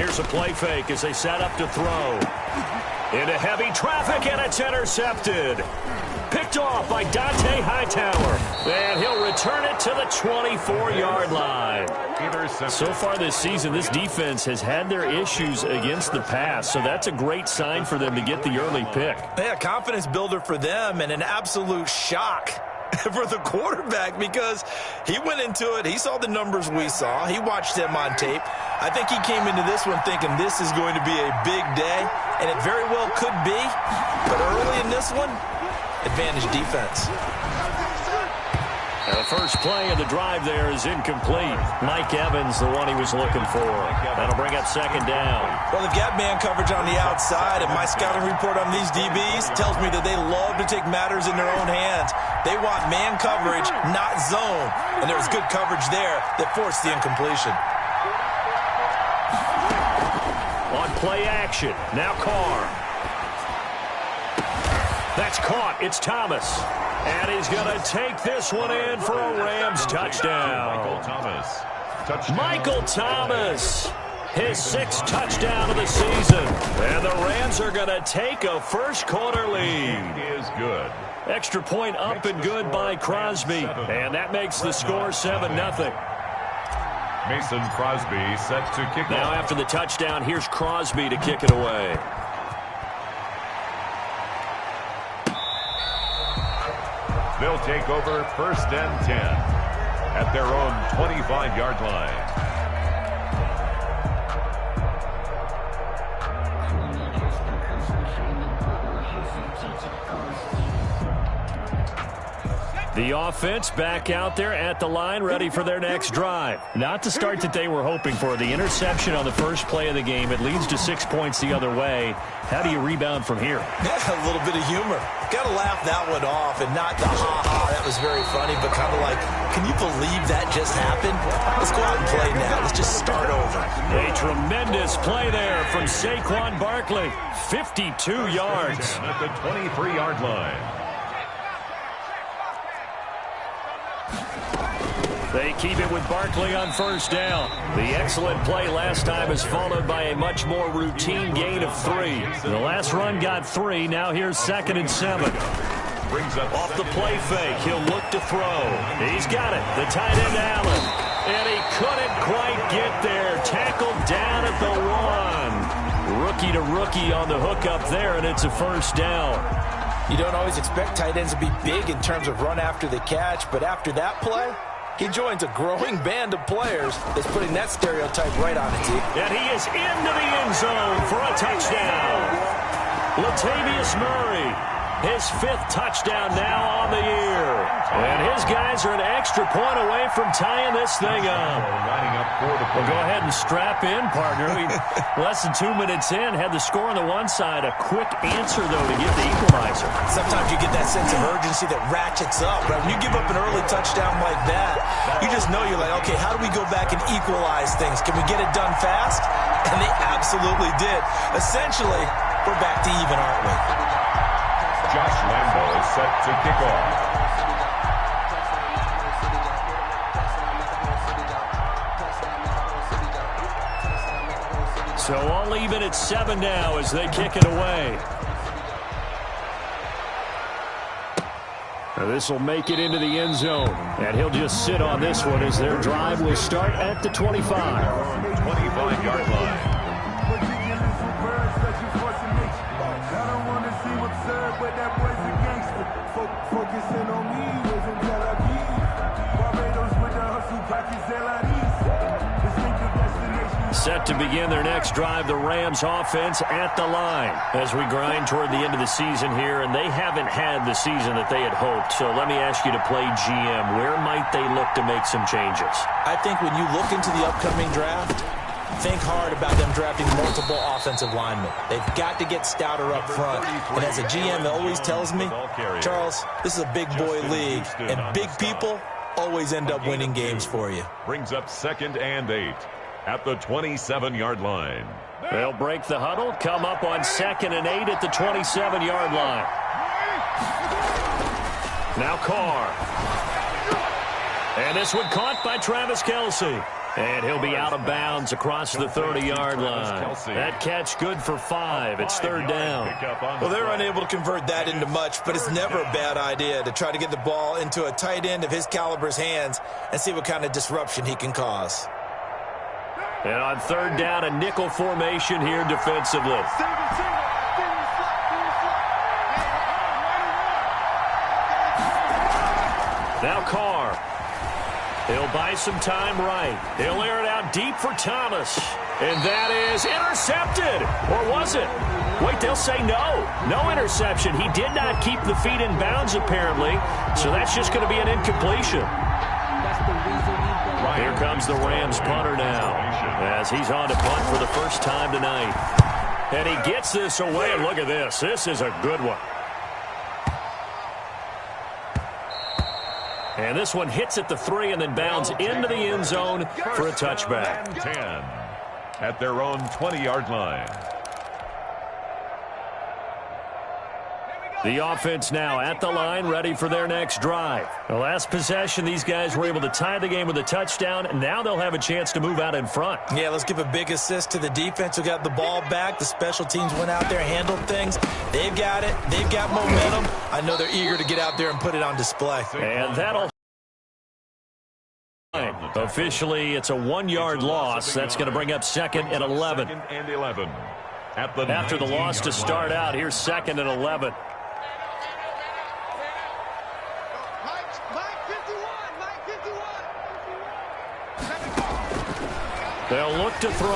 here's a play fake as they set up to throw. Into heavy traffic, and it's intercepted. Picked off by Dante Hightower. And he'll return it to the 24-yard line. So far this season, this defense has had their issues against the pass, so that's a great sign for them to get the early pick. Yeah, confidence builder for them and an absolute shock for the quarterback because he went into it. He saw the numbers we saw. He watched them on tape. I think he came into this one thinking this is going to be a big day, and it very well could be. But early in this one, advantage defense. The first play of the drive there is incomplete. Mike Evans, the one he was looking for. That'll bring up second down. Well, they've got man coverage on the outside, and my scouting report on these DBs tells me that they love to take matters in their own hands. They want man coverage, not zone. And there was good coverage there that forced the incompletion. On play action, now Carr. That's caught. It's Thomas. And he's going to take this one in for a Rams touchdown. Michael Thomas, his 6th touchdown of the season. And the Rams are going to take a first-quarter lead. Is good. Extra point up and good by Crosby. And that makes the score 7-0. Mason Crosby set to kick now off. after the touchdown, here's Crosby to kick it away. They'll take over 1st and 10 at their own 25-yard line. The offense back out there at the line, ready for their next drive. Not the start that they were hoping for. The interception on the first play of the game. It leads to 6 points the other way. How do you rebound from here? Yeah, a little bit of humor. Got to laugh that one off and not the ha-ha. That was very funny, but kind of like, can you believe that just happened? Let's go out and play now. Let's just start over. A tremendous play there from Saquon Barkley. 52 yards. At the 23-yard line. They keep it with Barkley on first down. The excellent play last time is followed by a much more routine gain of 3. The last run got 3. Now here's 2nd and 7. Brings up off the play fake. He'll look to throw. He's got it. The tight end Allen. And he couldn't quite get there. Tackled down at the 1. Rookie to rookie on the hook up there, and it's a first down. You don't always expect tight ends to be big in terms of run after the catch, but after that play, he joins a growing band of players that's putting that stereotype right on it, T. And he is into the end zone for a touchdown. Latavius Murray, his 5th touchdown now on the year. And his guys are an extra point away from tying this thing up. Well, go ahead and strap in, partner. Less than 2 minutes in, had the score on the one side. A quick answer, though, to get the equalizer. Sometimes you get that sense of urgency that ratchets up, right? When you give up an early touchdown like that, you just know you're like, okay, how do we go back and equalize things? Can we get it done fast? And they absolutely did. Essentially, we're back to even, aren't we? Josh Lambo is set to kick off. So all even at 7 now as they kick it away. Now this will make it into the end zone. And he'll just sit on this one as their drive will start at the 25. 25-yard line. Set to begin their next drive, the Rams offense at the line as we grind toward the end of the season here, and they haven't had the season that they had hoped. So let me ask you to play GM. Where might they look to make some changes? I think when you look into the upcoming draft, think hard about them drafting multiple offensive linemen. They've got to get stouter up front. And as a GM always tells me, Charles, this is a big boy league, and big people always end up winning games for you. Brings up 2nd and 8. At the 27-yard line. They'll break the huddle, come up on 2nd and 8 at the 27-yard line. Now Carr. And this one caught by Travis Kelce. And he'll be out of bounds across the 30-yard line. That catch good for 5. It's third down. Well, they're unable to convert that into much, but it's never a bad idea to try to get the ball into a tight end of his caliber's hands and see what kind of disruption he can cause. And on third down, a nickel formation here defensively. Now Carr. He'll buy some time right. He'll air it out deep for Thomas. And that is intercepted. Or was it? Wait, they'll say no. No interception. He did not keep the feet in bounds, apparently. So that's just going to be an incompletion. Here comes the Rams punter now, as he's on to punt for the first time tonight. And he gets this away. And look at this. This is a good one. And this one hits at the 3 and then bounds into the end zone for a touchback. 10 at their own 20-yard line. The offense now at the line, ready for their next drive. The last possession, these guys were able to tie the game with a touchdown, and now they'll have a chance to move out in front. Yeah, let's give a big assist to the defense who got the ball back. The special teams went out there, handled things. They've got it. They've got momentum. I know they're eager to get out there and put it on display. And that'll... Officially, it's a 1-yard loss. That's going to bring up second and 11. After the loss to start out, here's second and 11. They'll look to throw,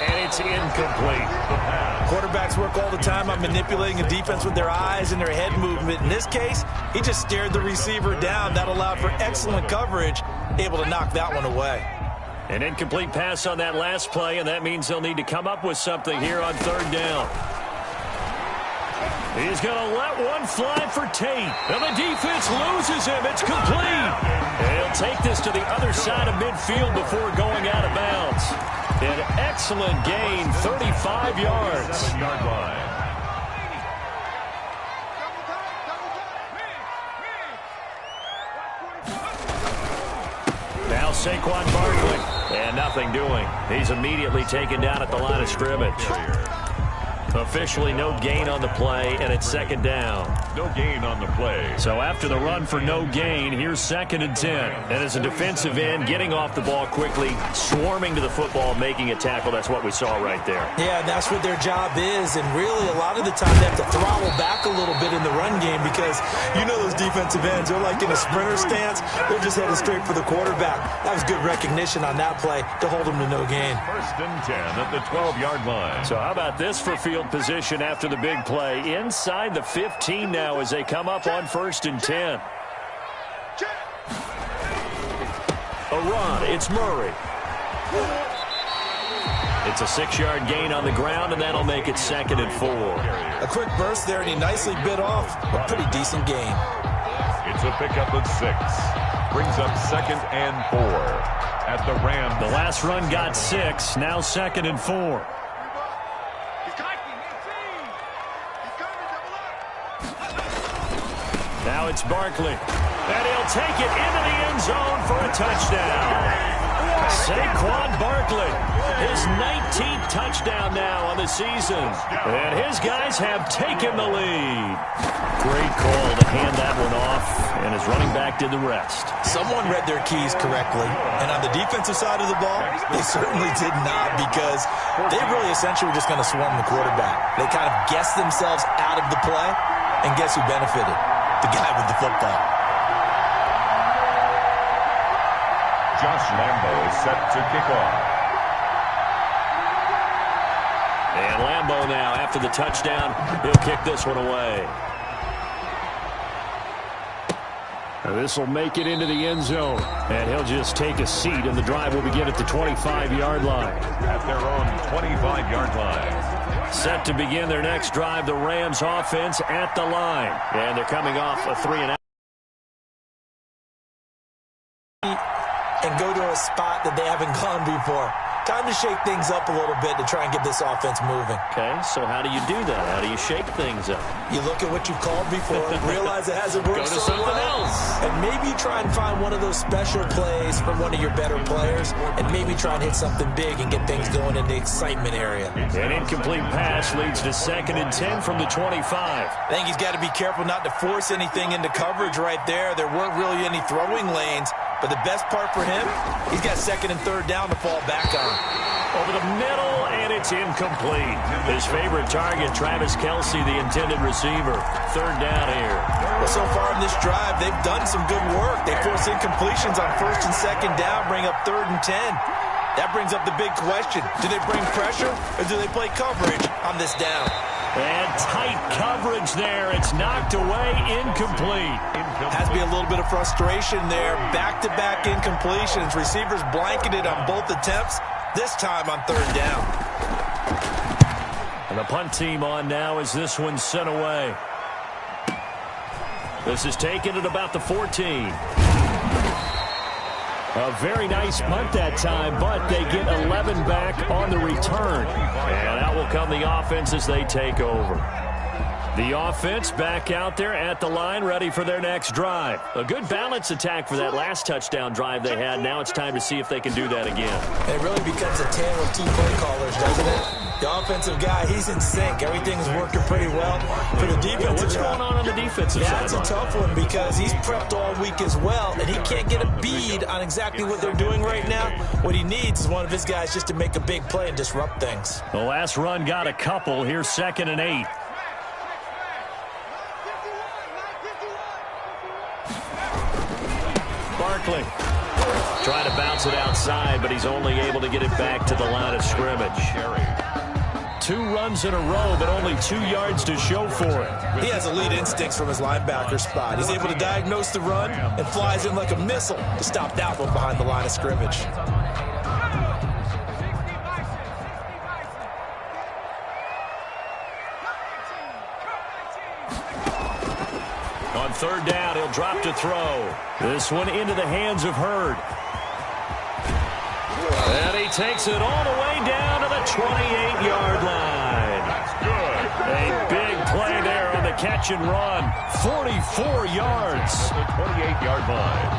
and it's incomplete. Quarterbacks work all the time on manipulating a defense with their eyes and their head movement. In this case, he just stared the receiver down. That allowed for excellent coverage, able to knock that one away. An incomplete pass on that last play, and that means they'll need to come up with something here on third down. He's going to let one fly for Tate. And the defense loses him. It's complete. And he'll take this to the other side of midfield before going out of bounds. An excellent gain, 35 yards. Now Saquon Barkley. And nothing doing. He's immediately taken down at the line of scrimmage. Officially no gain on the play, and it's second down. No gain on the play. So after the run for no gain, here's second and 10. And as a defensive end, getting off the ball quickly, swarming to the football, making a tackle, that's what we saw right there. Yeah, and that's what their job is. And really, a lot of the time, they have to throttle back a little bit in the run game because you know those defensive ends, they're like in a sprinter stance. They're just headed straight for the quarterback. That was good recognition on that play to hold them to no gain. First and 10 at the 12-yard line. So how about this for field position after the big play? Inside the 15 now as they come up on first and 10. A run. It's Murray. It's a 6-yard gain on the ground, and that'll make it second and 4. A quick burst there, and he nicely bit off a pretty decent gain. It's a pickup of 6. Brings up second and 4 at the Rams. The last run got 6. Now second and 4. Now it's Barkley. And he'll take it into the end zone for a touchdown. Saquon Barkley, his 19th touchdown now on the season. And his guys have taken the lead. Great call to hand that one off, and his running back did the rest. Someone read their keys correctly, and on the defensive side of the ball, they certainly did not, because they really essentially were just going to swarm the quarterback. They kind of guessed themselves out of the play, and guess who benefited? The guy with the football. Josh Lambo is set to kick off. And Lambo now, after the touchdown, he'll kick this one away. This will make it into the end zone, and he'll just take a seat, and the drive will begin at the 25-yard line. At their own 25-yard line. Set to begin their next drive, the Rams offense at the line. And they're coming off a 3-and-out. And go to a spot that they haven't gone before. Time to shake things up a little bit to try and get this offense moving. Okay, so how do you do that? How do you shake things up? You look at what you've called before, realize it hasn't worked Go to so something well, else. and maybe try and find one of those special plays from one of your better players, and maybe try and hit something big and get things going in the excitement area. An incomplete pass leads to 2nd and 10 from the 25. I think he's got to be careful not to force anything into coverage right there. There weren't really any throwing lanes, but the best part for him, he's got 2nd and 3rd down to fall back on. Over the middle, and it's incomplete. His favorite target, Travis Kelce, the intended receiver. 3rd down here. Well, so far in this drive, they've done some good work. They force incompletions on 1st and 2nd down, bring up 3rd and 10. That brings up the big question. Do they bring pressure, or do they play coverage on this down? And tight coverage there. It's knocked away, incomplete. Has to be a little bit of frustration there. Back-to-back incompletions. Receivers blanketed on both attempts, this time on 3rd down. And the punt team on now as this one's sent away. This is taken at about the 14. A very nice punt that time, but they get 11 back on the return. And out will come the offense as they take over. The offense back out there at the line, ready for their next drive. A good balance attack for that last touchdown drive they had. Now it's time to see if they can do that again. It really becomes a tale of two play callers, doesn't it? The offensive guy, he's in sync. Everything's working pretty well. For the defensive What's going on the defensive side? That's a tough one because he's prepped all week as well, and he can't get a bead on exactly what they're doing right now. What he needs is one of his guys just to make a big play and disrupt things. The last run got a couple. Here's 2nd and 8. Barkley trying to bounce it outside, but he's only able to get it back to the line of scrimmage. 2 runs in a row, but only 2 yards to show for it. He has elite instincts from his linebacker spot. He's able to diagnose the run and flies in like a missile to stop that one behind the line of scrimmage. On 3rd down, he'll drop to throw. This one into the hands of Hurd. And he takes it all the way down to the 28-yard line. That's good. A big play there on the catch and run. 44 yards. The 28-yard line.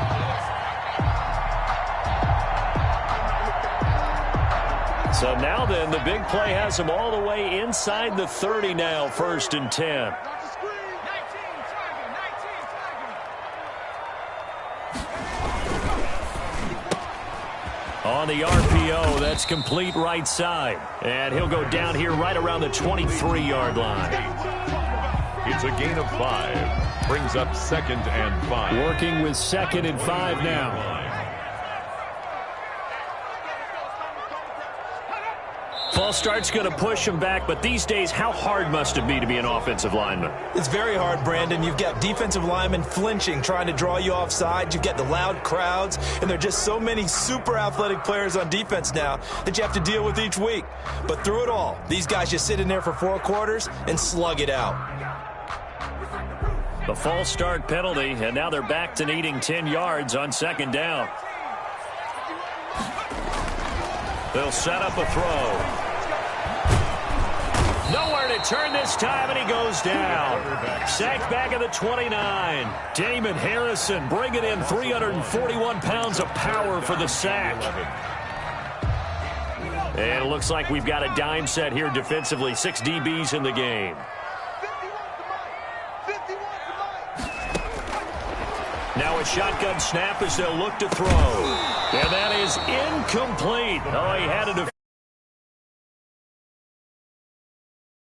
So now then, the big play has him all the way inside the 30 now, 1st and 10. On the RPO, that's complete right side. And he'll go down here right around the 23-yard line. It's a gain of 5. Brings up 2nd and 5. Working with 2nd and 5 now. False start's going to push him back, but these days, how hard must it be to be an offensive lineman? It's very hard, Brandon. You've got defensive linemen flinching, trying to draw you offside. You've got the loud crowds, and there are just so many super athletic players on defense now that you have to deal with each week. But through it all, these guys just sit in there for 4 quarters and slug it out. The false start penalty, and now they're back to needing 10 yards on 2nd down. They'll set up a throw. Nowhere to turn this time, and he goes down. Sacked back at the 29. Damon Harrison bringing in 341 pounds of power for the sack. And it looks like we've got a dime set here defensively. 6 DBs in the game. Now a shotgun snap as they'll look to throw. And that is incomplete. Oh, he had a